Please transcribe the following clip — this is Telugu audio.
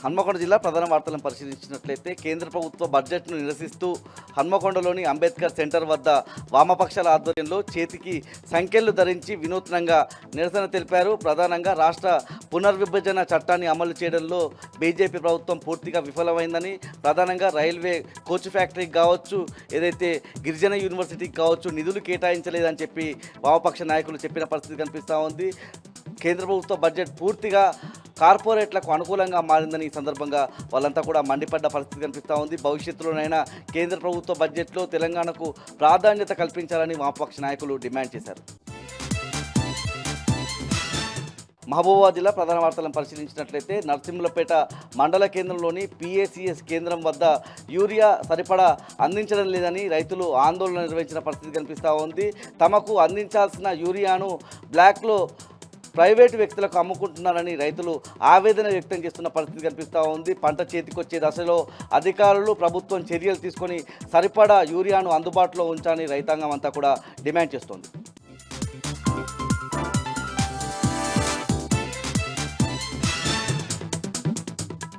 హన్మకొండ జిల్లా ప్రధాన వార్తలను పరిశీలించినట్లయితే కేంద్ర ప్రభుత్వ బడ్జెట్ను నిరసిస్తూ హన్మకొండలోని అంబేద్కర్ సెంటర్ వద్ద వామపక్షాల ఆధ్వర్యంలో చేతికి సంఖ్యలు ధరించి వినూత్నంగా నిరసన తెలిపారు. ప్రధానంగా రాష్ట్ర పునర్విభజన చట్టాన్ని అమలు చేయడంలో బీజేపీ ప్రభుత్వం పూర్తిగా విఫలమైందని, ప్రధానంగా రైల్వే కోచ్ ఫ్యాక్టరీకి కావచ్చు, ఏదైతే గిరిజన యూనివర్సిటీకి కావచ్చు నిధులు కేటాయించలేదని చెప్పి వామపక్ష నాయకులు చెప్పిన పరిస్థితి కనిపిస్తూ ఉంది. కేంద్ర ప్రభుత్వ బడ్జెట్ పూర్తిగా కార్పొరేట్లకు అనుకూలంగా మారిందని ఈ సందర్భంగా వాళ్ళంతా కూడా మండిపడ్డ పరిస్థితి కనిపిస్తూ ఉంది. భవిష్యత్తులోనైనా కేంద్ర ప్రభుత్వ బడ్జెట్లో తెలంగాణకు ప్రాధాన్యత కల్పించాలని వామపక్ష నాయకులు డిమాండ్ చేశారు. మహబూబాబాద్ జిల్లా ప్రధాన వార్తలను పరిశీలించినట్లయితే నర్సింహులపేట మండల కేంద్రంలోని PACS కేంద్రం వద్ద యూరియా సరిపడా అందించడం లేదని రైతులు ఆందోళన నిర్వహించిన పరిస్థితి కనిపిస్తూ ఉంది. తమకు అందించాల్సిన యూరియాను బ్లాక్లో ప్రైవేటు వ్యక్తులకు అమ్ముకుంటున్నారని రైతులు ఆవేదన వ్యక్తం చేస్తున్న పరిస్థితి కనిపిస్తూ ఉంది. పంట చేతికొచ్చే దశలో అధికారులు ప్రభుత్వం చర్యలు తీసుకొని సరిపడా యూరియాను అందుబాటులో ఉంచాలని రైతాంగం అంతా కూడా డిమాండ్ చేస్తోంది.